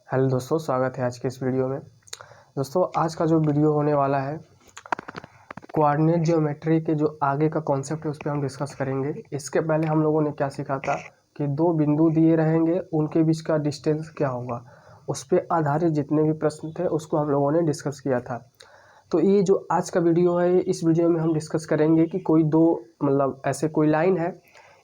Hello दोस्तों, स्वागत है आज के इस वीडियो में। दोस्तों, आज का जो वीडियो होने वाला है कोऑर्डिनेट ज्योमेट्री के जो आगे का कॉन्सेप्ट है उस पर हम डिस्कस करेंगे। इसके पहले हम लोगों ने क्या सीखा था कि दो बिंदु दिए रहेंगे, उनके बीच का डिस्टेंस क्या होगा, उस पर आधारित जितने भी प्रश्न थे उसको हम लोगों ने डिस्कस किया था। तो ये जो आज का वीडियो है, इस वीडियो में हम डिस्कस करेंगे कि कोई दो ऐसे कोई लाइन है,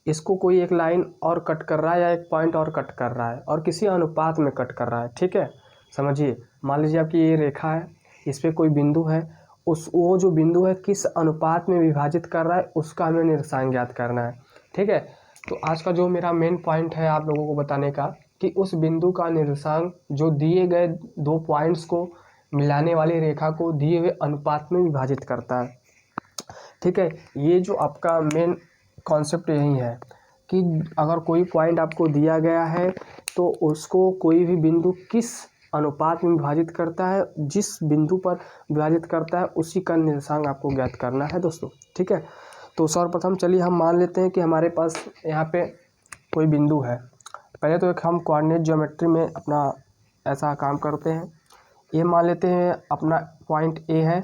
इसको कोई एक लाइन और कट कर रहा है या एक पॉइंट और कट कर रहा है और किसी अनुपात में कट कर रहा है। ठीक है, समझिए। मान लीजिए आपकी ये रेखा है, इस पर कोई बिंदु है, वो जो बिंदु है किस अनुपात में विभाजित कर रहा है उसका हमें निर्देशांक ज्ञात करना है। ठीक है, तो आज का जो मेरा मेन पॉइंट है आप लोगों को बताने का कि उस बिंदु का निर्देशांक जो दिए गए दो पॉइंट्स को मिलाने वाली रेखा को दिए हुए अनुपात में विभाजित करता है। ठीक है, ये जो आपका मेन कॉन्सेप्ट यही है कि अगर कोई पॉइंट आपको दिया गया है तो उसको कोई भी बिंदु किस अनुपात में विभाजित करता है, जिस बिंदु पर विभाजित करता है उसी का निर्देशांक आपको ज्ञात करना है दोस्तों। ठीक है, तो सर्वप्रथम चलिए हम मान लेते हैं कि हमारे पास यहाँ पे कोई बिंदु है। पहले तो एक हम कोऑर्डिनेट ज्योमेट्री में अपना ऐसा काम करते हैं। ये मान लेते हैं अपना पॉइंट ए है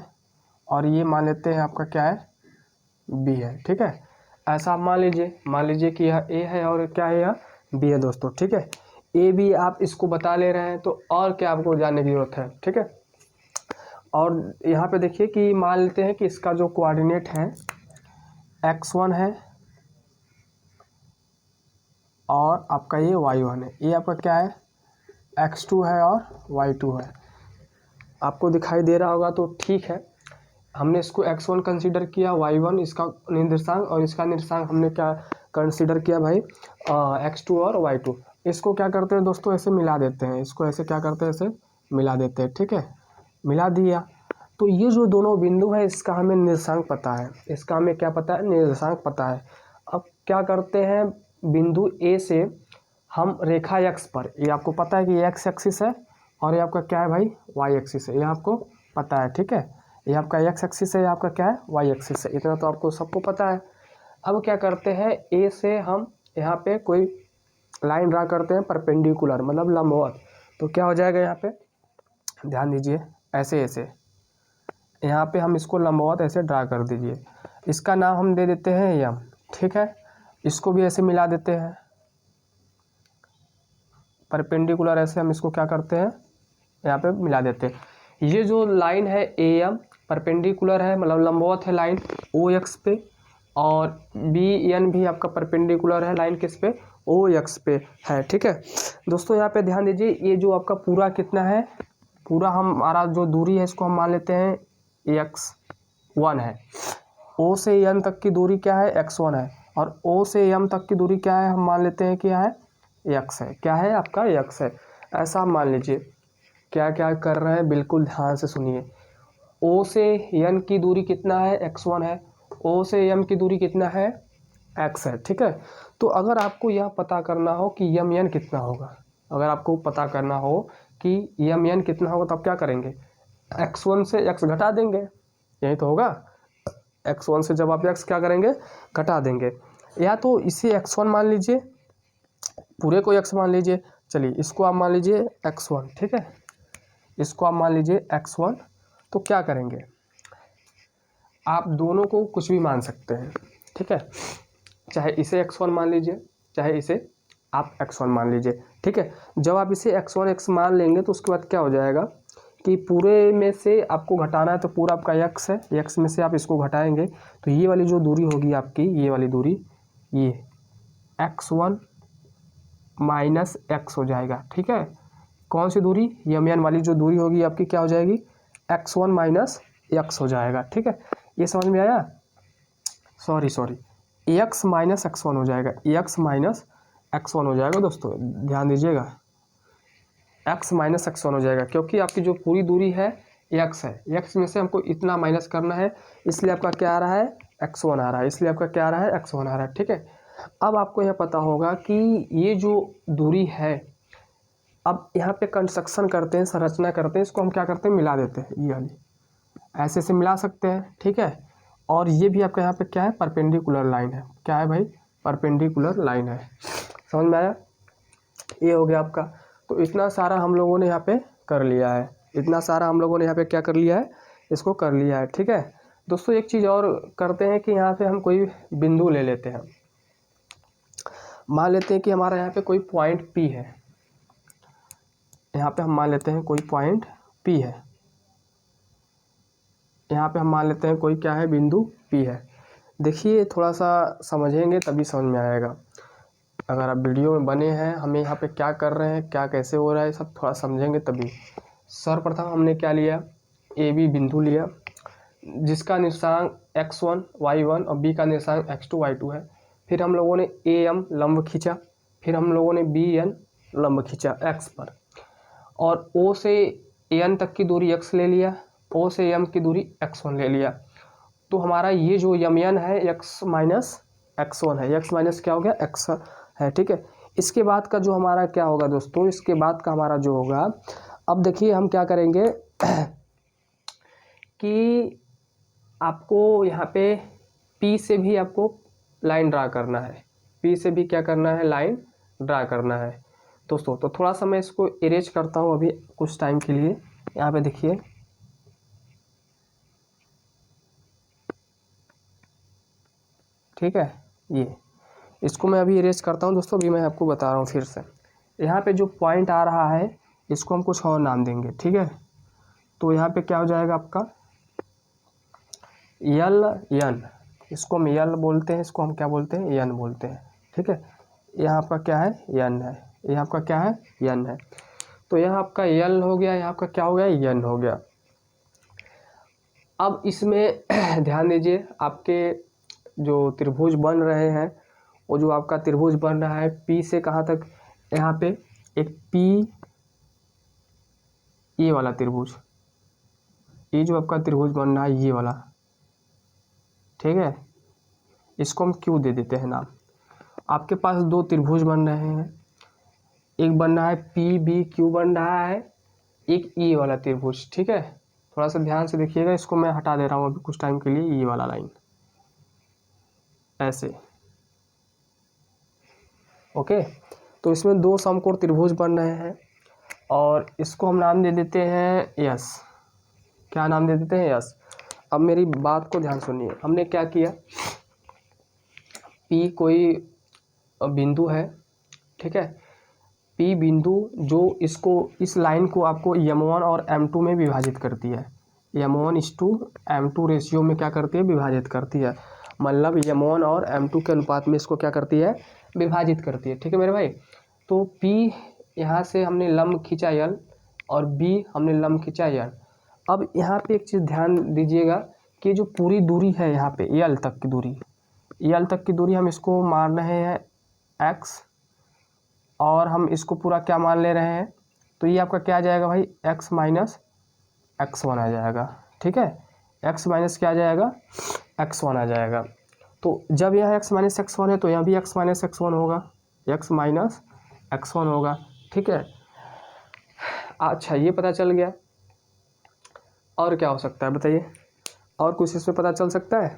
और ये मान लेते हैं आपका क्या है, बी है। ठीक है, ऐसा आप मान लीजिए कि यह ए है और क्या है, यह बी है दोस्तों। ठीक है, ए बी आप इसको बता ले रहे हैं तो और क्या आपको जानने की जरूरत है। ठीक है, और यहाँ पे देखिए कि मान लेते हैं कि इसका जो कोऑर्डिनेट है x1 है और आपका ये y1 है, ये आपका क्या है x2 है और y2 है। आपको दिखाई दे रहा होगा तो ठीक है। हमने इसको x1 कंसीडर किया, y1 इसका निर्देशांक और इसका निर्देशांक हमने क्या कंसीडर किया भाई, x2 और y2। इसको क्या करते हैं दोस्तों, ऐसे मिला देते हैं, इसको ऐसे क्या करते हैं, ऐसे मिला देते हैं। ठीक है, मिला दिया तो ये जो दोनों बिंदु है इसका हमें निर्देशांक पता है, इसका हमें क्या पता है, निर्देशांक पता है। अब क्या करते हैं, बिंदु ए से हम रेखा x पर, ये आपको पता है कि ये x एक्सिस है और ये आपका क्या है भाई, y एक्सिस है, ये आपको पता है। ठीक है, ये आपका x एक्सिस है, ये आपका क्या है, y एक्सिस है, इतना तो आपको सबको पता है। अब क्या करते हैं, ए से हम यहाँ पे कोई लाइन ड्रा करते हैं परपेंडिकुलर, मतलब लंबवत। तो क्या हो जाएगा यहाँ पे, ध्यान दीजिए, ऐसे ऐसे यहाँ पे हम इसको लंबवत ऐसे ड्रा कर दीजिए। इसका नाम हम दे देते हैं यम। ठीक है, इसको भी ऐसे मिला देते हैं परपेंडिकुलर, ऐसे हम इसको क्या करते हैं, यहाँ पे मिला देते हैं। ये जो लाइन है ए एम परपेंडिकुलर है, मतलब लंबवत है लाइन ओ एक्स पे, और बी एन भी आपका परपेंडिकुलर है लाइन किस पे, ओ एक्स पे है। ठीक है दोस्तों, यहाँ पे ध्यान दीजिए, ये जो आपका पूरा कितना है, पूरा हमारा जो दूरी है इसको हम मान लेते हैं x1 है। ओ से एन तक की दूरी क्या है, x1 है, और ओ से एम तक की दूरी क्या है, हम मान लेते हैं क्या है, x है। क्या है आपका, x है। ऐसा हम मान लीजिए। क्या क्या कर रहे हैं बिल्कुल ध्यान से सुनिए। ओ से एन की दूरी कितना है, x1 है, ओ से एम की दूरी कितना है, x है। ठीक है, तो अगर आपको यह पता करना हो कि यम एन कितना होगा, अगर आपको पता करना हो कि यम एन कितना होगा, तब क्या करेंगे, x1 से x घटा देंगे, यही तो होगा। x1 से जब आप x क्या करेंगे, घटा देंगे, या तो इसे x1 मान लीजिए, पूरे को x मान लीजिए। चलिए इसको आप मान लीजिए x1। ठीक है, इसको आप मान लीजिए x1। तो क्या करेंगे, आप दोनों को कुछ भी मान सकते हैं। ठीक है, चाहे इसे x1 मान लीजिए, चाहे इसे आप x1 मान लीजिए। ठीक है, जब आप इसे x1 x मान लेंगे तो उसके बाद क्या हो जाएगा कि पूरे में से आपको घटाना है, तो पूरा आपका x है, x में से आप इसको घटाएंगे तो ये वाली जो दूरी होगी आपकी, ये वाली दूरी, ये x1 माइनस x हो जाएगा। ठीक है, कौन सी दूरी, यम एन वाली जो दूरी होगी आपकी क्या हो जाएगी, x1 माइनस x हो जाएगा। ठीक है, ये समझ में आया, सॉरी x माइनस x1 हो जाएगा, x माइनस x1 हो जाएगा दोस्तों, ध्यान दीजिएगा, x माइनस x1 हो जाएगा, क्योंकि आपकी जो पूरी दूरी है x है, x में से हमको इतना माइनस करना है, इसलिए आपका क्या आ रहा है, x1 आ रहा है, इसलिए आपका क्या आ रहा है, x1 आ रहा है। ठीक है, अब आपको यह पता होगा कि ये जो दूरी है, अब यहाँ पे कंस्ट्रक्शन करते हैं, संरचना करते हैं, इसको हम क्या करते हैं, मिला देते हैं, ये वाली ऐसे से मिला सकते हैं। ठीक है, और ये भी आपका यहाँ पे क्या है, परपेंडिकुलर लाइन है, क्या है भाई, परपेंडिकुलर लाइन है। समझ में आया, ये हो गया आपका। तो इतना सारा हम लोगों ने यहाँ पे कर लिया है, इतना सारा हम लोगों ने यहाँ पे क्या कर लिया है, इसको कर लिया है। ठीक है दोस्तों, एक चीज़ और करते हैं कि यहाँ पे हम कोई बिंदु ले लेते हैं। मान लेते हैं कि हमारा यहाँ पे कोई पॉइंट P है, यहाँ पे हम मान लेते हैं कोई पॉइंट P है, यहाँ पे हम मान लेते हैं कोई क्या है, बिंदु P है। देखिए थोड़ा सा समझेंगे तभी समझ में आएगा। अगर आप वीडियो में बने हैं, हमें यहाँ पे क्या कर रहे हैं, क्या कैसे हो रहा है, सब थोड़ा समझेंगे तभी। सर्वप्रथम हमने क्या लिया, AB बिंदु लिया जिसका निर्देशांक x1 y1 और B का निर्देशांक x2 y2 है। फिर हम लोगों ने AM लंब खींचा, फिर हम लोगों ने BN लंब खींचा x पर, और O से AN तक की दूरी x ले लिया, O से M की दूरी x1 ले लिया। तो हमारा ये जो MN है x माइनस x1 है, x माइनस क्या हो गया, x है। ठीक है, इसके बाद का जो हमारा क्या होगा दोस्तों, इसके बाद का हमारा जो होगा, अब देखिए हम क्या करेंगे कि आपको यहाँ पे P से भी आपको लाइन ड्रा करना है, P से भी क्या करना है, लाइन ड्रा करना है दोस्तों। तो थोड़ा सा मैं इसको इरेज करता हूँ अभी कुछ टाइम के लिए। यहाँ पे देखिए ठीक है, ये इसको मैं अभी इरेज करता हूँ दोस्तों। अभी मैं आपको बता रहा हूँ फिर से, यहाँ पे जो पॉइंट आ रहा है इसको हम कुछ और नाम देंगे। ठीक है, तो यहाँ पे क्या हो जाएगा आपका L इसको हम L बोलते हैं, इसको हम क्या बोलते हैं, N बोलते हैं। ठीक है, यहाँ आपका क्या है, N है, यहाँ आपका क्या है, N है। तो यहाँ आपका L हो गया, यहाँ आपका क्या हो गया, N हो गया। अब इसमें ध्यान दीजिए, आपके जो त्रिभुज बन रहे हैं, वो जो आपका त्रिभुज बन रहा है P से कहाँ तक, यहाँ पे एक P, ये वाला त्रिभुज, ये जो आपका त्रिभुज बन रहा है ये वाला, ठीक है, इसको हम Q दे देते हैं नाम। आपके पास दो त्रिभुज बन रहे हैं, एक बन रहा है PBQ बन रहा है, एक ये वाला त्रिभुज। ठीक है, थोड़ा सा ध्यान से देखिएगा, इसको मैं हटा दे रहा हूँ अभी कुछ टाइम के लिए, ये वाला लाइन ऐसे। ओके, तो इसमें दो समकोण त्रिभुज बन रहे हैं और इसको हम नाम दे देते हैं यस। क्या नाम दे देते हैं, यस। अब मेरी बात को ध्यान सुनिए, हमने क्या किया, P कोई बिंदु है, ठीक है, P बिंदु जो इसको, इस लाइन को आपको M1 और M2 में विभाजित करती है, M1:M2 रेशियो में क्या करती है, विभाजित करती है। मतलब M1 और M2 के अनुपात में इसको क्या करती है, विभाजित करती है। ठीक है मेरे भाई, तो P यहाँ से हमने लंब खींचा L और B हमने लंब खींचा N। अब यहाँ पे एक चीज़ ध्यान दीजिएगा कि जो पूरी दूरी है यहाँ पे L तक की दूरी, L तक की दूरी हम इसको मान रहे हैं x, और हम इसको पूरा क्या मान ले रहे हैं, तो ये आपका क्या आ जाएगा भाई, x माइनस x1 आ जाएगा। ठीक है, x माइनस क्या आ जाएगा, x1 आ जाएगा। तो जब यह x माइनस x1 है तो यहाँ भी x माइनस x1 होगा, x माइनस x1 होगा। ठीक है, अच्छा ये पता चल गया। और क्या हो सकता है बताइए, और कुछ इसमें पता चल सकता है,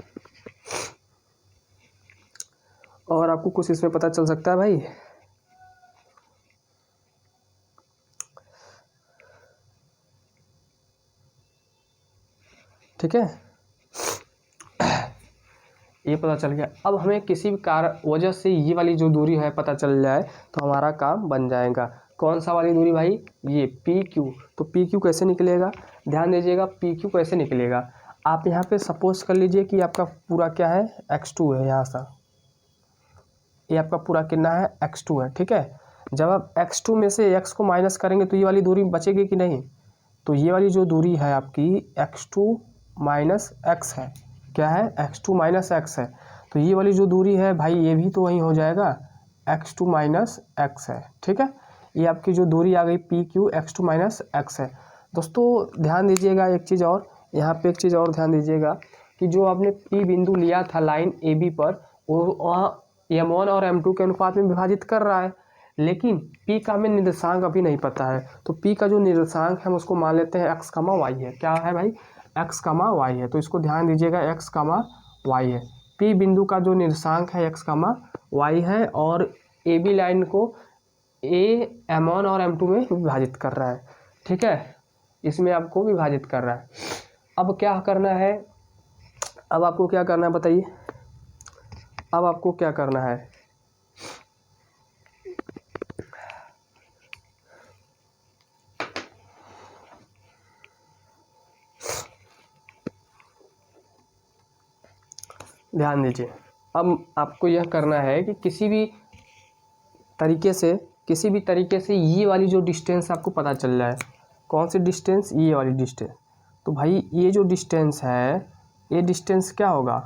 और आपको कुछ इसमें पता चल सकता है भाई। ठीक है, ये पता चल गया। अब हमें किसी भी वजह से ये वाली जो दूरी है पता चल जाए तो हमारा काम बन जाएगा। कौन सा वाली दूरी भाई, ये PQ। तो PQ कैसे निकलेगा, ध्यान दीजिएगा, PQ कैसे निकलेगा। आप यहाँ पे सपोज कर लीजिए कि आपका पूरा क्या है, x2 है, यहाँ से ये आपका पूरा कितना है, x2 है। ठीक है, जब आप x2 में से x को माइनस करेंगे तो ये वाली दूरी बचेगी कि नहीं, तो ये वाली जो दूरी है आपकी x2 माइनस x है, क्या है, x2 माइनस x है। तो ये वाली जो दूरी है भाई, ये भी तो वही हो जाएगा, x2 माइनस x है। ठीक है, ये आपकी जो दूरी आ गई PQ x2 माइनस x है। दोस्तों ध्यान दीजिएगा एक चीज़ और, यहाँ पे एक चीज़ और ध्यान दीजिएगा कि जो आपने P बिंदु लिया था लाइन AB पर, वो M1 और M2 के अनुपात में विभाजित कर रहा है, लेकिन P का हमें निर्देशांक अभी नहीं पता है। तो P का जो निर्देशांक है हम उसको मान लेते हैं x, y है। क्या है भाई, x, y है। तो इसको ध्यान दीजिएगा, x, y है। P बिंदु का जो निर्देशांक है x, y है, और AB लाइन को ए M1 और M2 में विभाजित कर रहा है, ठीक है, इसमें आपको विभाजित कर रहा है। अब क्या करना है, अब आपको क्या करना है बताइए, अब आपको क्या करना है, ध्यान दीजिए। अब आपको यह करना है कि किसी भी तरीके से ये वाली जो डिस्टेंस आपको पता चल रहा है, कौन सी डिस्टेंस, ये वाली डिस्टेंस। तो भाई ये जो डिस्टेंस है, ये डिस्टेंस क्या होगा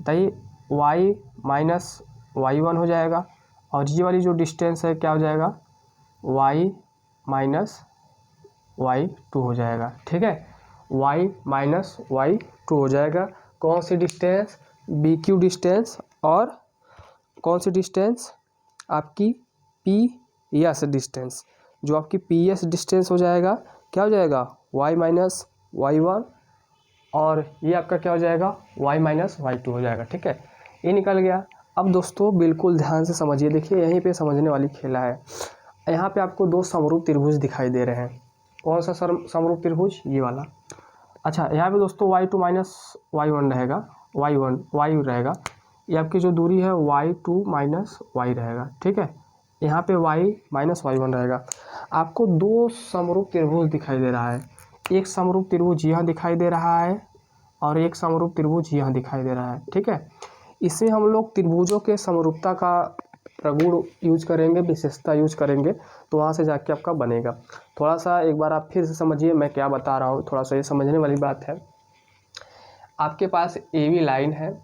बताइए, y माइनस y1 हो जाएगा, और ये वाली जो डिस्टेंस है क्या हो जाएगा, y माइनस y2 हो जाएगा, ठीक है, y माइनस y2 हो जाएगा। कौन सी डिस्टेंस, BQ डिस्टेंस, और कौन सी डिस्टेंस आपकी PS डिस्टेंस, जो आपकी PS डिस्टेंस हो जाएगा, क्या हो जाएगा, y माइनस y1, और ये आपका क्या हो जाएगा, y माइनस y2 हो जाएगा, ठीक है, ये निकल गया। अब दोस्तों बिल्कुल ध्यान से समझिए, देखिए यहीं पे समझने वाली खेला है। यहाँ पे आपको दो समरूप त्रिभुज दिखाई दे रहे हैं, कौन सा समरूप त्रिभुज, ये वाला। अच्छा, यहाँ पे दोस्तों y2 माइनस y1 रहेगा, y रहेगा, ये आपकी जो दूरी है y2 माइनस y रहेगा, ठीक है, यहाँ पे y माइनस y1 रहेगा। आपको दो समरूप त्रिभुज दिखाई दे रहा है, एक समरूप त्रिभुज यहाँ दिखाई दे रहा है और एक समरूप त्रिभुज यहाँ दिखाई दे रहा है, ठीक है। इसे हम लोग त्रिभुजों के समरूपता का प्रगुण यूज करेंगे, विशेषता यूज करेंगे, तो वहाँ से जाके आपका बनेगा। थोड़ा सा एक बार आप फिर से समझिए मैं क्या बता रहा हूँ, थोड़ा सा ये समझने वाली बात है। आपके पास AB लाइन है,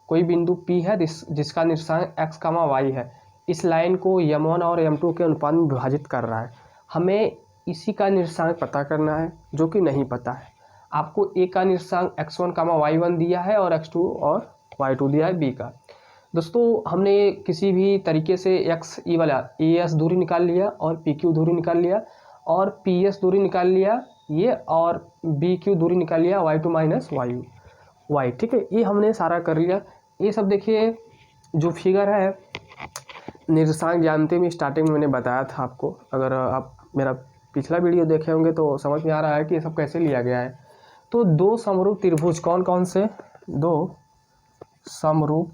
कोई बिंदु P है जिसका निर्देशांक x, y है। इस लाइन को M1 और M2 के अनुपात में विभाजित कर रहा है। हमें इसी का निर्देशांक पता करना है, जो कि नहीं पता है। आपको A का निर्देशांक x1, y1 दिया है और x2 और y2 दिया है B का। दोस्तों हमने किसी भी तरीके से x ई वाला AS दूरी निकाल लिया और PQ दूरी निकाल लिया और PS दूरी निकाल लिया ये, और BQ दूरी निकाल लिया y2 माइनस y, ठीक है, ये हमने सारा कर लिया। ये सब देखिए जो फिगर है, निर्देशांक जानते में स्टार्टिंग में मैंने बताया था आपको, अगर आप मेरा पिछला वीडियो देखे होंगे तो समझ में आ रहा है कि ये सब कैसे लिया गया है। तो दो समरूप त्रिभुज, कौन कौन से, दो समरूप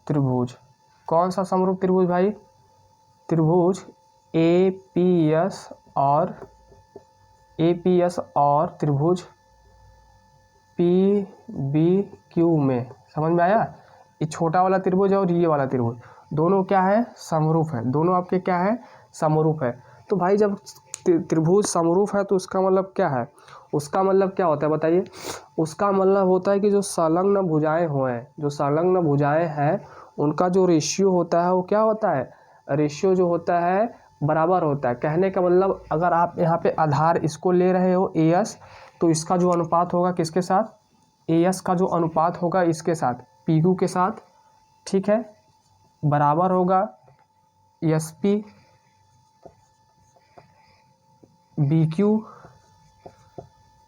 त्रिभुज, कौन सा समरूप त्रिभुज भाई, त्रिभुज APS और त्रिभुज PBQ में, समझ में आया। ये छोटा वाला त्रिभुज है और ये वाला त्रिभुज, दोनों क्या है, समरूप है, दोनों आपके क्या है, समरूप है। तो भाई जब त्रिभुज समरूप है तो उसका मतलब क्या है, उसका मतलब क्या होता है बताइए, उसका मतलब होता है कि जो संलग्न भुजाएं हैं उनका जो रेशियो होता है वो क्या होता है, रेशियो जो होता है बराबर होता है। कहने का मतलब अगर आप यहाँ पे आधार इसको ले रहे हो AS, तो इसका जो अनुपात होगा किसके साथ, AS का जो अनुपात होगा इसके साथ, PQ के साथ, ठीक है, बराबर होगा SP BQ,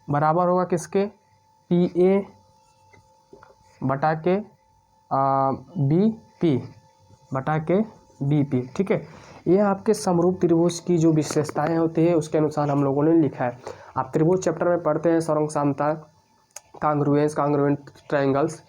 बराबर होगा किसके, PA बटा के BP बटा के BP, ठीक है। ये आपके समरूप त्रिभुज की जो विशेषताएं होती है उसके अनुसार हम लोगों ने लिखा है। आप त्रिभुज चैप्टर में पढ़ते हैं सर्वसम समता, कांग्रुएंट ट्रायंगल्स,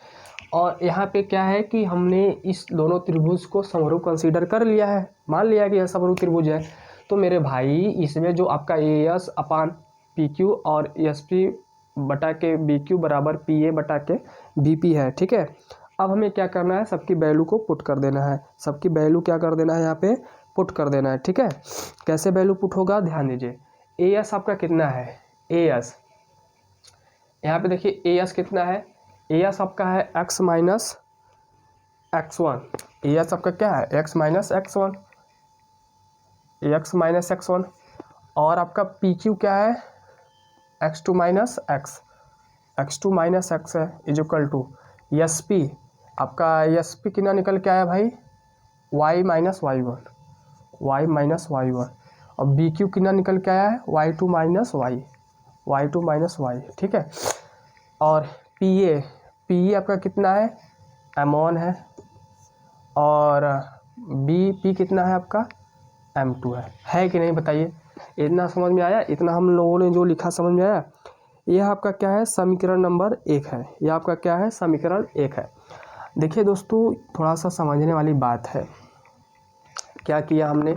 और यहाँ पे क्या है कि हमने इस दोनों त्रिभुज को समरूप कंसीडर कर लिया है, मान लिया कि यह समरूप त्रिभुज है। तो मेरे भाई इसमें जो आपका AS अपान PQ और SP बटा के BQ बराबर PA बटा के BP है, ठीक है। अब हमें क्या करना है, सबकी वैल्यू को पुट कर देना है, सबकी वैल्यू क्या कर देना है, यहाँ पे पुट कर देना है, ठीक है। कैसे वैल्यू पुट होगा, ध्यान दीजिए। AS आपका कितना है, AS यहाँ पे देखिए AS कितना है, AS आपका है x माइनस x1, AS आपका क्या है, x माइनस x1, और आपका PQ क्या है, x2 माइनस x है, इज इक्वल टू SP, आपका SP कितना निकल के आया भाई, y माइनस y1, और BQ कितना निकल के आया है, y2 माइनस y, ठीक है। और PA आपका कितना है, M1 है, और बी पी कितना है आपका M2 है कि नहीं बताइए। इतना समझ में आया, इतना हम लोगों ने जो लिखा समझ में आया। यह आपका क्या है समीकरण नंबर 1 है, यह आपका क्या है समीकरण 1 है। देखिए दोस्तों थोड़ा सा समझने वाली बात है, क्या किया हमने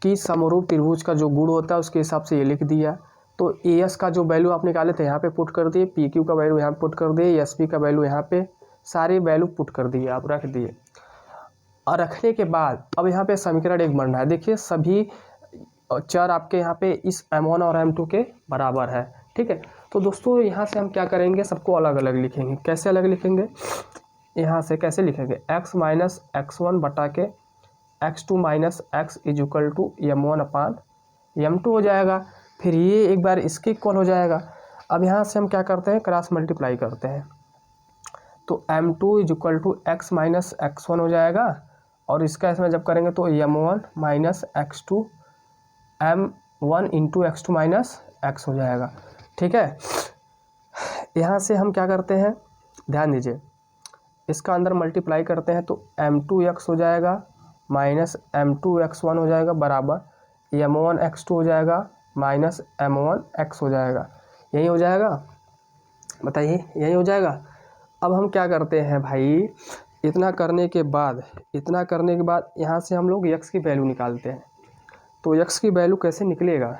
कि समरूप त्रिभुज का जो गुण होता है उसके हिसाब से ये लिख दिया। तो AS का जो वैल्यू आप निकाले थे यहाँ पे पुट कर दिए, PQ का वैल्यू यहाँ पे पुट कर दिए, SP का वैल्यू यहाँ पे, सारे वैल्यू पुट कर दिए, आप रख दिए। और रखने के बाद अब यहाँ पे समीकरण 1 बन रहा है। देखिए सभी चर आपके यहाँ पे इस M1 और M2 के बराबर है, ठीक है। तो दोस्तों यहाँ से हम क्या करेंगे, सबको अलग अलग लिखेंगे। कैसे अलग लिखेंगे, यहाँ से कैसे लिखेंगे, x माइनस x1 बटा के x2 minus x is equal to M1 upon M2 हो जाएगा। फिर ये एक बार इसके इक्वल हो जाएगा। अब यहाँ से हम क्या करते हैं, क्रॉस मल्टीप्लाई करते हैं। तो M2 is equal to x minus x1 हो जाएगा, और इसका इसमें जब करेंगे तो M1 minus x2 M1 into x2 minus x हो जाएगा, ठीक है। यहाँ से हम क्या करते हैं, ध्यान दीजिए, इसका अंदर मल्टीप्लाई करते हैं तो M2x हो जाएगा माइनस M2x1 हो जाएगा बराबर M1x2 हो जाएगा माइनस M1x हो जाएगा। यही हो जाएगा, बताइए यही हो जाएगा। अब हम क्या करते हैं भाई, इतना करने के बाद यहाँ से हम लोग x की वैल्यू निकालते हैं। तो x की वैल्यू कैसे निकलेगा,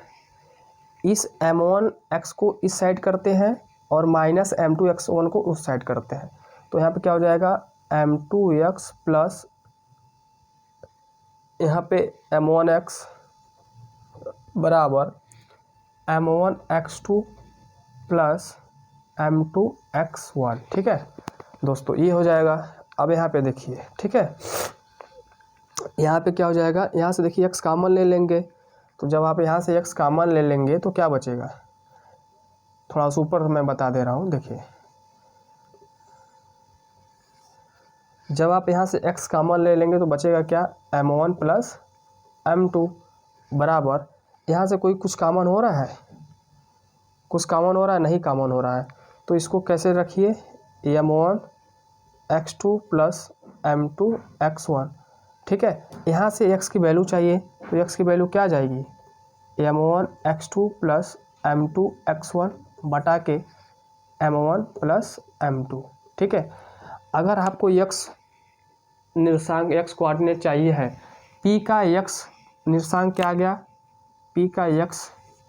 इस M1x को इस साइड करते हैं और माइनस M2x1 को उस साइड करते हैं। तो यहाँ पे क्या हो जाएगा, M2x प्लस यहाँ पे M1x बराबर M1x2 प्लस M2x1, ठीक है दोस्तों, ये हो जाएगा। अब यहाँ पे देखिए, ठीक है, यहाँ पे क्या हो जाएगा, यहाँ से देखिए x कॉमन ले लेंगे। तो जब आप यहाँ से x कॉमन ले लेंगे तो क्या बचेगा, थोड़ा सा ऊपर मैं बता दे रहा हूँ। देखिए जब आप यहाँ से x कॉमन ले लेंगे तो बचेगा क्या, M1 प्लस M2 बराबर, यहाँ से कोई कुछ कॉमन हो रहा है, कुछ कॉमन हो रहा है, नहीं कॉमन हो रहा है। तो इसको कैसे रखिए, M1x2 प्लस M2x1, ठीक है। यहाँ से x की वैल्यू चाहिए, तो x की वैल्यू क्या आ जाएगी, M1x2 प्लस M2x1 बटा के M1 प्लस M2, ठीक है। अगर आपको x निर्देशांक x कोऑर्डिनेट चाहिए है, p का x निर्देशांक क्या आ गया, p का x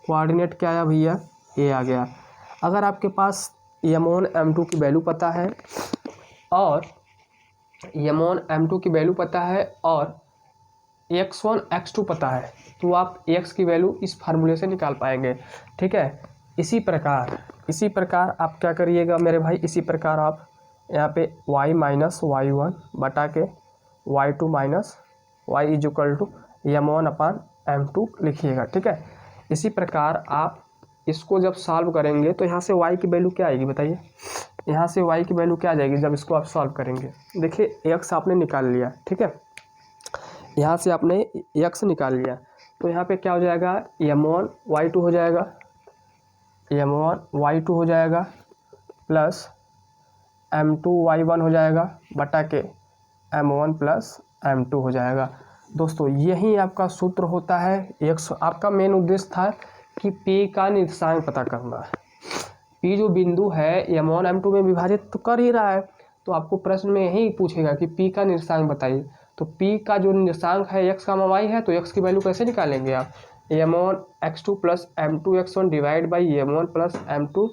कोऑर्डिनेट क्या आया भैया, a आ गया। अगर आपके पास M1 M2 की वैल्यू पता है और M1 M2 की वैल्यू पता है और x1 x2 पता है, तो आप x की वैल्यू इस फार्मूले से निकाल पाएंगे, ठीक है। इसी प्रकार आप क्या करिएगा मेरे भाई, इसी प्रकार आप यहाँ पे y माइनस y1 बटा के y2 minus y is equal to M1 upon M2 लिखिएगा, ठीक है। इसी प्रकार आप इसको जब सॉल्व करेंगे तो यहाँ से y की वैल्यू क्या आएगी बताइए, यहाँ से y की वैल्यू क्या आ जाएगी जब इसको आप सॉल्व करेंगे। देखिए x आपने निकाल लिया, ठीक है, यहाँ से आपने x निकाल लिया, तो यहाँ पे क्या हो जाएगा, M1 y2 हो जाएगा, M1 y2 हो जाएगा प्लस M2 y1 हो जाएगा बटा के M1 प्लस M2 हो जाएगा। दोस्तों यही आपका सूत्र होता है। आपका मेन उद्देश्य था कि P का निर्देशांक पता करना है। P जो बिंदु है M1 M2 में विभाजित तो कर ही रहा है, तो आपको प्रश्न में यही पूछेगा कि P का निर्देशांक बताइए। तो P का जो निर्देशांक है x, y है, तो x की वैल्यू कैसे निकालेंगे आप, M1x2 plus M2x1 divide by M1 plus M2,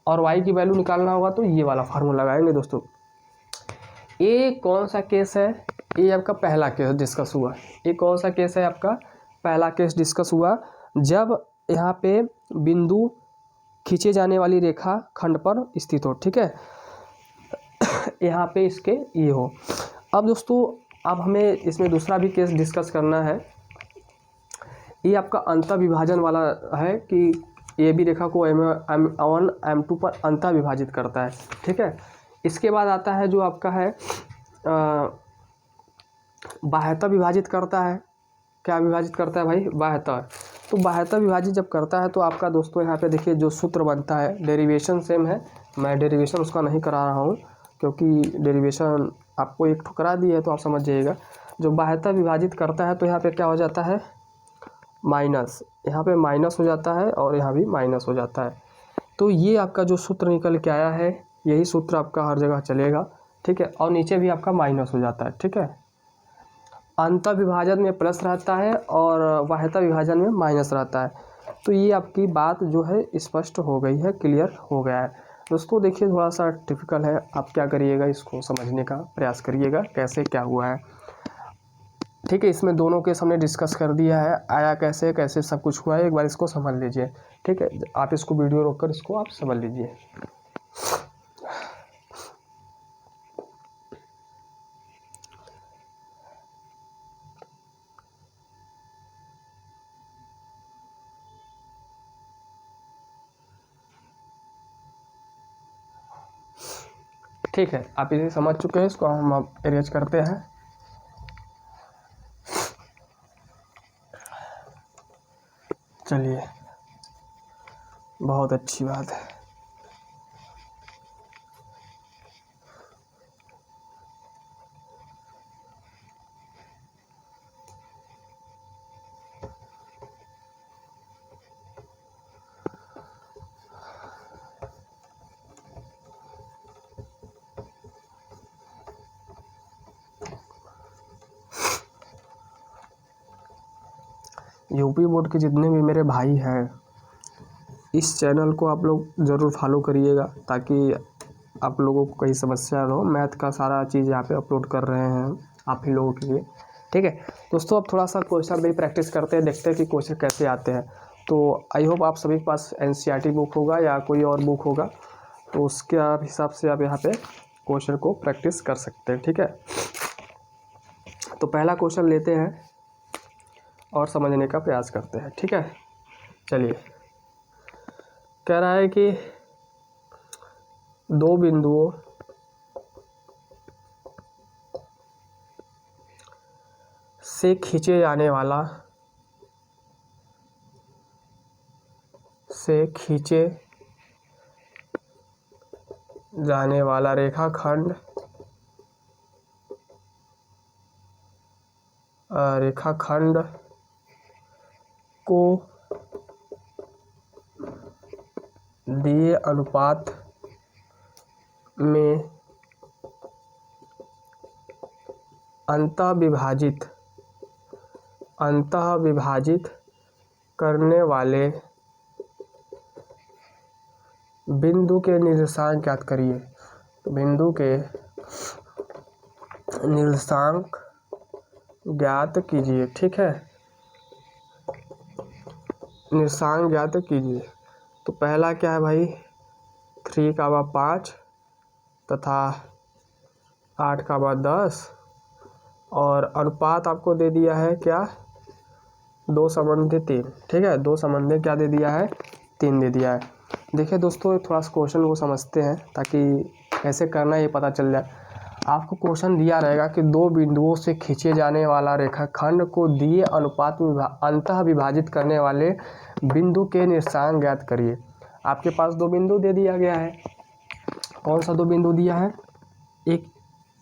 और y की वैल्यू निकालना होगा तो ये वाला फार्मूला लगाएंगे। दोस्तों ये कौन सा केस है, ये आपका पहला केस डिस्कस हुआ। ये कौन सा केस है, आपका पहला केस डिस्कस हुआ, जब यहाँ पे बिंदु खींचे जाने वाली रेखा खंड पर स्थित हो, ठीक है, यहाँ पे इसके ये हो। अब दोस्तों अब हमें इसमें दूसरा भी केस डिस्कस करना है। ये आपका अंतर विभाजन वाला है कि ये भी रेखा को M1 M2 पर अंतर विभाजित करता है, ठीक है। इसके बाद आता है जो आपका है बाह्यतः विभाजित करता है। क्या विभाजित करता है भाई, बाह्यतः। तो बाह्यतः विभाजित जब करता है तो आपका दोस्तों यहाँ पे देखिए जो सूत्र बनता है, डेरिवेशन सेम है, मैं डेरिवेशन उसका नहीं करा रहा हूँ। क्योंकि डेरिवेशन आपको एक ठुकरा दी है तो आप समझ जाइएगा। जो बाह्यतः विभाजित करता है तो यहाँ पे क्या हो जाता है, माइनस, यहाँ पे माइनस हो जाता है और यहाँ भी माइनस हो जाता है। तो ये आपका जो सूत्र निकल के आया है, यही सूत्र आपका हर जगह चलेगा, ठीक है। और नीचे भी आपका माइनस हो जाता है, ठीक है। अंतः विभाजन में प्लस रहता है और बाह्यतः विभाजन में माइनस रहता है। तो ये आपकी बात जो है स्पष्ट हो गई है, क्लियर हो गया है। दोस्तों देखिए थोड़ा सा टिपिकल है, आप क्या करिएगा, इसको समझने का प्रयास करिएगा कैसे क्या हुआ है, ठीक है। इसमें दोनों केस हमने डिस्कस कर दिया है, आया कैसे कैसे सब कुछ हुआ है, एक बार इसको समझ लीजिए, ठीक है। आप इसको वीडियो रोक कर इसको आप समझ लीजिए। ठीक है, आप इसे समझ चुके हैं, इसको हम अब अरेंज करते हैं। चलिए, बहुत अच्छी बात है। यूपी बोर्ड के जितने भी मेरे भाई हैं, इस चैनल को आप लोग ज़रूर फॉलो करिएगा, ताकि आप लोगों को कोई समस्या ना हो। मैथ का सारा चीज़ यहाँ पे अपलोड कर रहे हैं आप ही लोगों के लिए, ठीक है। दोस्तों अब थोड़ा सा क्वेश्चन भी प्रैक्टिस करते हैं, देखते हैं कि क्वेश्चन कैसे आते हैं। तो आई होप आप सभी के पास NCERT बुक होगा या कोई और बुक होगा, तो उसके हिसाब से आप यहाँ पे क्वेश्चन को प्रैक्टिस कर सकते हैं, ठीक है। तो पहला क्वेश्चन लेते हैं और समझने का प्रयास करते हैं, ठीक है। चलिए, कह रहा है कि दो बिंदुओं से खींचे जाने वाला रेखाखंड को दिए अनुपात में अंतः विभाजित करने वाले बिंदु के निर्देशांक ज्ञात करिए। तो बिंदु के निर्देशांक ज्ञात कीजिए, ठीक है। निर्देशांक ज्ञात कीजिए। तो पहला क्या है भाई, 3, 5 तथा 8, 10 और अनुपात आपको दे दिया है क्या, 2:3, ठीक है। 2 क्या दे दिया है, 3 दे दिया है। देखिए दोस्तों थोड़ा सा क्वेश्चन को समझते हैं ताकि कैसे करना है ये पता चल जाए। आपको क्वेश्चन दिया रहेगा कि दो बिंदुओं से खींचे जाने वाला रेखाखंड को दिए अनुपात में अंतः विभाजित करने वाले बिंदु के निर्देशांक ज्ञात करिए। आपके पास दो बिंदु दे दिया गया है। कौन सा दो बिंदु दिया है, एक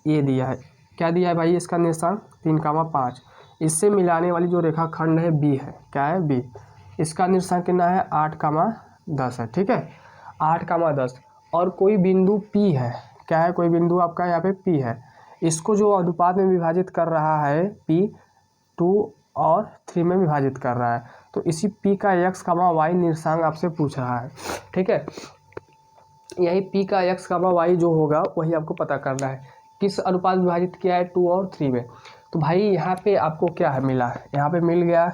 ये दिया है, क्या दिया है भाई, इसका निर्देशांक 3, 5। इससे मिलाने वाली जो रेखाखंड है बी है, क्या है बी, इसका निर्देशांक कितना है 8, 10 है, ठीक है। 8, 10 और कोई बिंदु पी है, क्या है, कोई बिंदु आपका यहाँ पे पी है। इसको जो अनुपात में विभाजित कर रहा है पी 2 और 3 में विभाजित कर रहा है। तो इसी पी का x, y निर्देशांक आपसे पूछ रहा है, ठीक है। यही पी का x, y जो होगा वही आपको पता करना है। किस अनुपात विभाजित किया है 2 और 3 में। तो भाई यहाँ पे आपको क्या है मिला, यहाँ पे मिल गया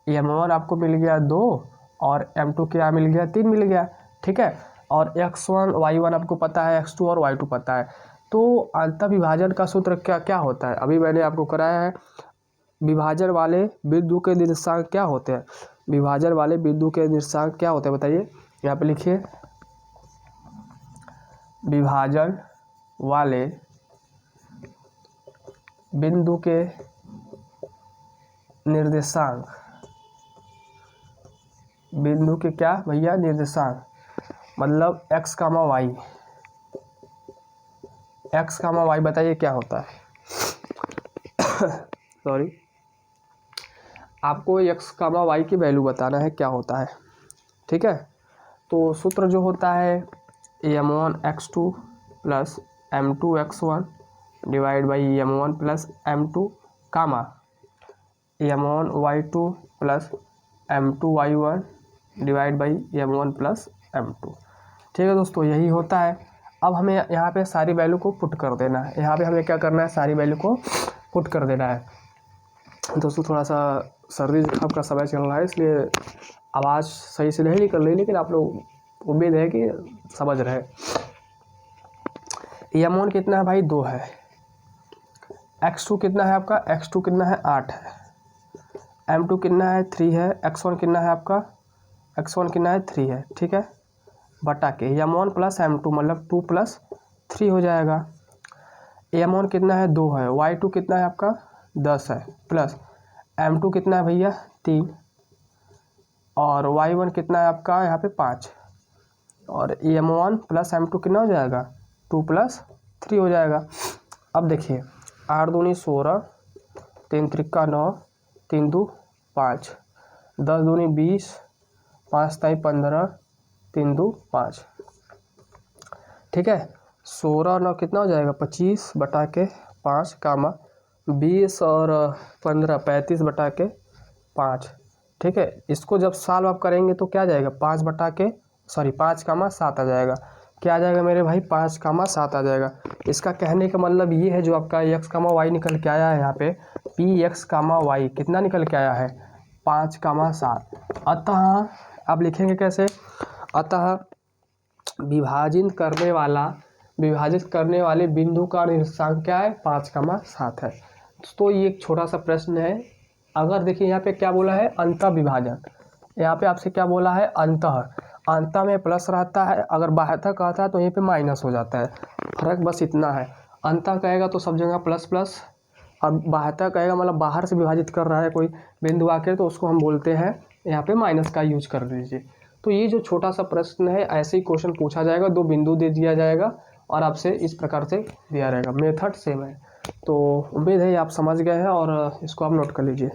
M1 आपको मिल गया 2 और M2 क्या मिल गया 3 मिल गया, ठीक है। और x1 y1 आपको पता है, x2 और y2 पता है। तो अंतः विभाजन का सूत्र क्या होता है, अभी मैंने आपको कराया है। विभाजन वाले बिंदु के निर्देशांक क्या होते हैं, विभाजन वाले बिंदु के निर्देशांक क्या होते हैं बताइए, यहाँ पे लिखिए। विभाजन वाले बिंदु के निर्देशांक, बिंदु के क्या भैया निर्देशांक, मतलब x, y, x comma y बताइए क्या होता है। सॉरी, आपको एक्स कामा वाई की वैल्यू बताना है क्या होता है, ठीक है। तो सूत्र जो होता है m1x2 plus m2x1 divide by m1 plus m2 comma m1y2 plus m2y1 divide by m1 plus m2। ठीक है दोस्तों, यही होता है। अब हमें यहाँ पे सारी वैल्यू को पुट कर देना है। यहाँ पे हमें क्या करना है, सारी वैल्यू को पुट कर देना है। दोस्तों थोड़ा सा सर्दी जुकाम का समय चल रहा है, इसलिए आवाज़ सही से नहीं निकल रही, लेकिन आप लोग उम्मीद है कि समझ रहे। m1 कितना है भाई, 2 है। x2 कितना है आपका, x2 कितना है, 8 है। m2 कितना है, 3 है। x1 कितना है आपका, x1 कितना है, 3 है, ठीक है। बटा के m1 प्लस m2 मतलब 2 प्लस 3 हो जाएगा। m1 कितना है, 2 है। y2 कितना है आपका, 10 है। प्लस m2 कितना है भैया, 3। और y1 कितना है आपका यहाँ पे 5। और m1 प्लस m2 कितना हो जाएगा, 2 प्लस 3 हो जाएगा। अब देखिए 8 दूनी 16, 3 त्रिका 9, 3 2 5, 10 दूनी 20, 5 ताई 15, 3 2 5, ठीक है। 16 9 कितना हो जाएगा, 25 बटा के 5 कामा 20 और 15 35 बटा के 5, ठीक है। इसको जब सॉल्व आप करेंगे तो क्या आ जाएगा, 5 बटा के 5 कामा 7 आ जाएगा। क्या आ जाएगा मेरे भाई, 5 कामा 7 आ जाएगा। इसका कहने का मतलब ये है, जो आपका एक्स कामा वाई निकल के आया है यहाँ पे, पी एक्स कामा वाई कितना निकल के आया है, 5 कामा 7। अतः आप लिखेंगे कैसे, अतः विभाजित करने वाले बिंदु का निर्देशांक क्या है, 5 कामा 7 है। तो ये एक छोटा सा प्रश्न है। अगर देखिए यहाँ पे क्या बोला है, अंतः विभाजन, यहाँ पे आपसे क्या बोला है, अंतः में प्लस रहता है, अगर बाह्यतः कहता है तो यहीं पे माइनस हो जाता है। फर्क बस इतना है, अंतः कहेगा तो सब जगह प्लस प्लस, और बाह्यतः कहेगा मतलब बाहर से विभाजित कर रहा है कोई बिंदु आकर, तो उसको हम बोलते हैं यहाँ पे माइनस का यूज कर दीजिए। तो ये जो छोटा सा प्रश्न है, ऐसे ही क्वेश्चन पूछा जाएगा, 2 बिंदु दे दिया जाएगा और आपसे इस प्रकार से दिया रहेगा। मेथड सेम है। तो उम्मीद है आप समझ गए हैं और इसको आप नोट कर लीजिए।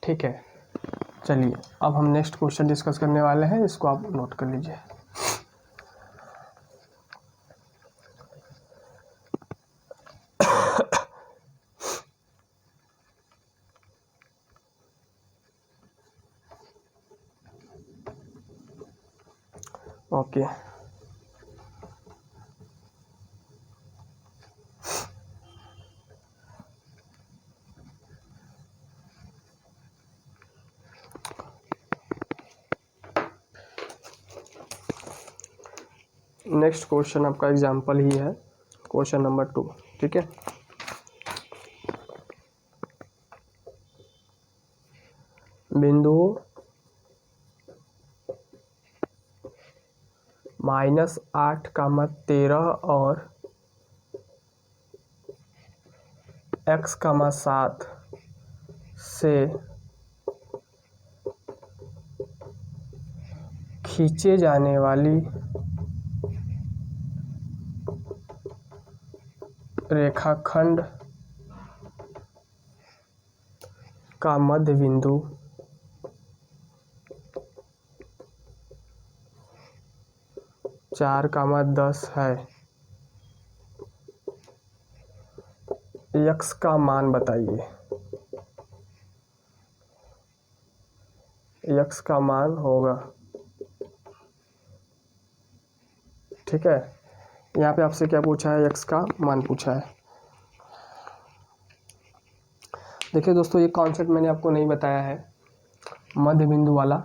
ठीक है, चलिए अब हम नेक्स्ट क्वेश्चन डिस्कस करने वाले हैं, इसको आप नोट कर लीजिए। ओके, नेक्स्ट क्वेश्चन आपका एग्जाम्पल ही है, क्वेश्चन नंबर 2, ठीक है। बिंदु -8 कामा 13 और x कामा 7 से खींचे जाने वाली रेखाखंड का मध्य बिंदु 4 कामा 10 है। x का मान बताइए। x का मान होगा, ठीक है। यहाँ पे आपसे क्या पूछा है, x का मान पूछा है। देखिए दोस्तों, ये कॉन्सेप्ट मैंने आपको नहीं बताया है मध्य बिंदु वाला।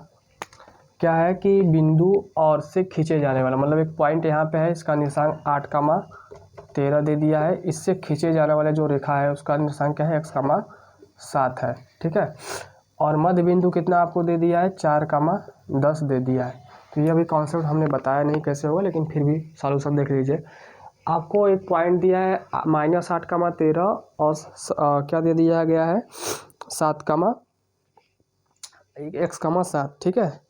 क्या है कि बिंदु और से खींचे जाने वाला, मतलब एक पॉइंट यहाँ पे है, इसका निर्देशांक 8 कामा 13 दे दिया है। इससे खींचे जाने वाले जो रेखा है उसका निर्देशांक क्या है, x कामा 7 है, ठीक है। और मध्य बिंदु कितना आपको दे दिया है, 4 कामा 10 दे दिया है। तो ये अभी कॉन्सेप्ट हमने बताया नहीं कैसे होगा, लेकिन फिर भी सॉल्यूशन देख लीजिए। आपको एक पॉइंट दिया है -8,13 और क्या दे दिया गया है 7,x,7, ठीक है।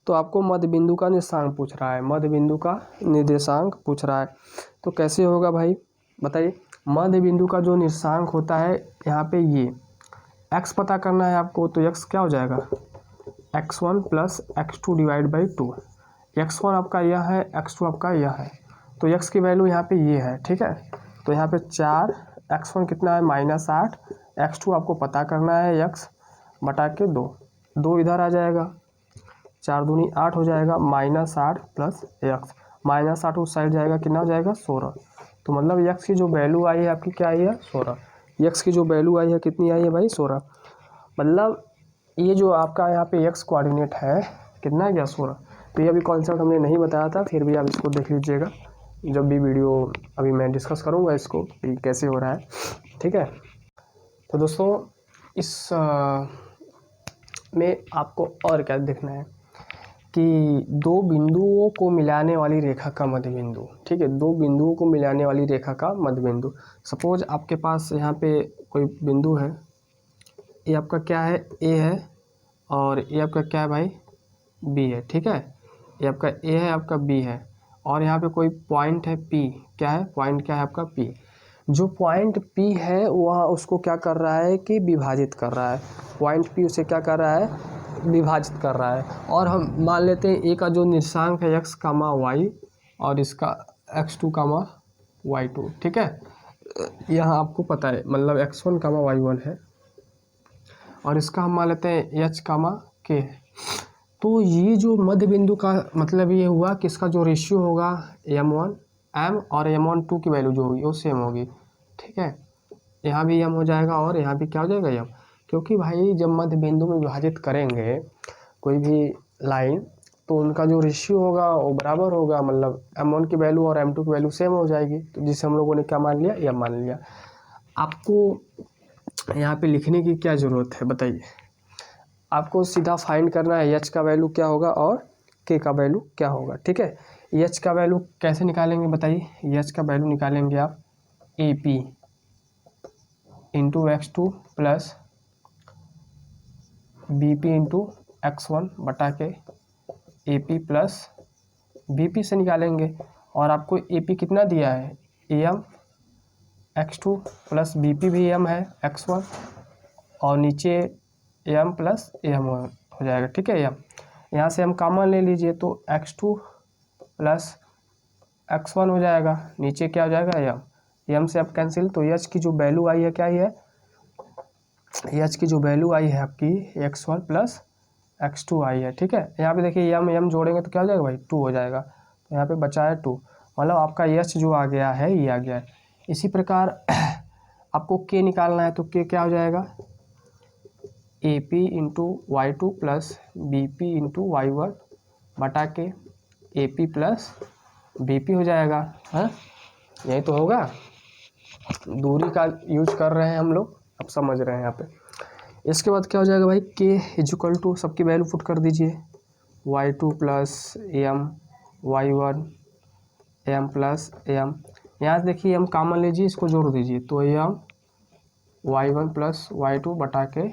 तो आपको मध्य बिंदु का निर्देशांक पूछ रहा है, मध्य बिंदु का निर्देशांक पूछ रहा है। तो कैसे होगा भाई बताइए। मध्य बिंदु का जो निर्देशांक होता है यहाँ पे ये x पता करना है आपको, तो x क्या हो जाएगा x1 + x2 divide by 2। x1 आपका यह है, x2 आपका यह है, तो x की वैल्यू यहाँ पे ये है, ठीक है। तो यहाँ पे 4, x1 कितना है -8, x2 आपको पता करना है x बटा के 2, 2 इधर आ जाएगा, 4 दूनी 8 हो जाएगा, -8 + x, -8 उस साइड जाएगा, कितना हो जाएगा 16। तो मतलब x की जो वैल्यू आई है आपकी क्या आई है 16, x की जो वैल्यू आई है कितनी आई है भाई 16। मतलब ये जो आपका यहाँ पे x कोऑर्डिनेट है कितना है क्या 16। तो ये अभी कॉन्सेप्ट हमने नहीं बताया था, फिर भी आप इसको देख लीजिएगा जब भी वीडियो अभी मैं डिस्कस करूँगा इसको कि कैसे हो रहा है, ठीक है। तो दोस्तों इस में आपको और क्या देखना है कि दो बिंदुओं को मिलाने वाली रेखा का मध्य बिंदु, ठीक है, दो बिंदुओं को मिलाने वाली रेखा का मध्य बिंदु। सपोज आपके पास यहाँ पे कोई बिंदु है, ये आपका क्या है ए है और ये आपका क्या है भाई बी है, ठीक है। ये आपका ए है, आपका बी है, और यहाँ पे कोई पॉइंट है पी, क्या है पॉइंट क्या है आपका पी। जो पॉइंट पी है वह उसको क्या कर रहा है कि विभाजित कर रहा है, पॉइंट पी उसे क्या कर रहा है विभाजित कर रहा है। और हम मान लेते हैं ए का जो निर्देशांक है x, y और इसका x2, y2, ठीक है। यहाँ आपको पता है मतलब x1, y1 है और इसका हम मान लेते हैं h, k है। तो ये जो मध्य बिंदु का मतलब ये हुआ कि इसका जो रेशियो होगा m1 m और m1 2 की वैल्यू जो होगी वो सेम होगी, ठीक है। यहाँ भी m हो जाएगा और यहाँ भी क्या हो जाएगा m, क्योंकि भाई जब मध्य बिंदु में विभाजित करेंगे कोई भी लाइन तो उनका जो रेशियो होगा वो बराबर होगा, मतलब m1 की वैल्यू और m2 की वैल्यू सेम हो जाएगी। तो जिसे हम लोगों ने क्या मान लिया m मान लिया। आपको यहाँ पे लिखने की क्या ज़रूरत है बताइए, आपको सीधा फाइंड करना है h का वैल्यू क्या होगा और k का वैल्यू क्या होगा, ठीक है। h का वैल्यू कैसे निकालेंगे बताइए, h का वैल्यू निकालेंगे आप AP into x2 plus BP into x1 बटा के AP प्लस BP से निकालेंगे। और आपको AP कितना दिया है AM, x2 प्लस BP भी AM है x1 और नीचे AM प्लस AM हो जाएगा, ठीक है। AM यहाँ से हम कॉमन ले लीजिए तो x2 प्लस x1 हो जाएगा, नीचे क्या हो जाएगा m से अब कैंसिल। तो h की जो वैल्यू आई है क्या ही है, h की जो वैल्यू आई है आपकी x1 प्लस x2 आई है, ठीक है। यहाँ पे देखिए m जोड़ेंगे तो क्या हो जाएगा भाई 2 हो जाएगा, तो यहाँ पे बचा है 2, मतलब आपका h जो आ गया है ये आ गया है। इसी प्रकार आपको k निकालना है तो k क्या हो जाएगा AP into y2 plus BP into y1 बटा के AP प्लस BP हो जाएगा, हाँ यही तो होगा। दूरी का यूज कर रहे हैं हम लोग, अब समझ रहे हैं यहाँ पे। इसके बाद क्या हो जाएगा भाई k इक्वल टू सबकी वैल्यू पुट कर दीजिए y2 plus m y1 m plus m। यहाँ से देखिए m कॉमन लीजिए, इसको जोड़ दीजिए तो m y1 प्लस y2 बटा के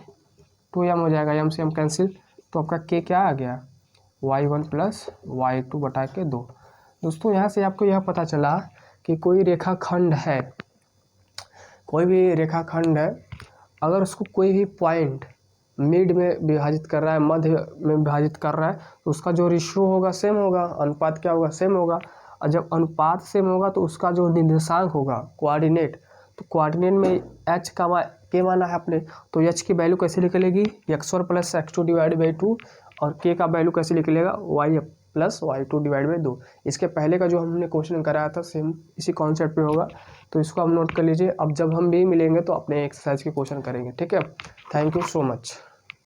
2m हो जाएगा, m से m कैंसिल। तो आपका k क्या आ गया y1 प्लस y2 बटा के 2। दोस्तों यहाँ से आपको यह पता चला कि कोई रेखाखंड है, कोई भी रेखाखंड है, अगर उसको कोई भी पॉइंट मिड में विभाजित कर रहा है, मध्य में विभाजित कर रहा है, तो उसका जो रेशियो होगा सेम होगा, अनुपात क्या होगा सेम होगा। और जब अनुपात सेम होगा तो उसका जो निर्देशांक होगा कोऑर्डिनेट, तो कोऑर्डिनेट में h का k माना है आपने, तो h की वैल्यू कैसे निकलेगी x1 plus x2 divide by 2 और k का वैल्यू कैसे निकलेगा y plus y2 divide by 2। इसके पहले का जो हमने क्वेश्चन कराया था सेम इसी कॉन्सेप्ट पे होगा, तो इसको आप नोट कर लीजिए। अब जब हम भी मिलेंगे तो अपने एक्सरसाइज के क्वेश्चन करेंगे, ठीक है। Thank you so much.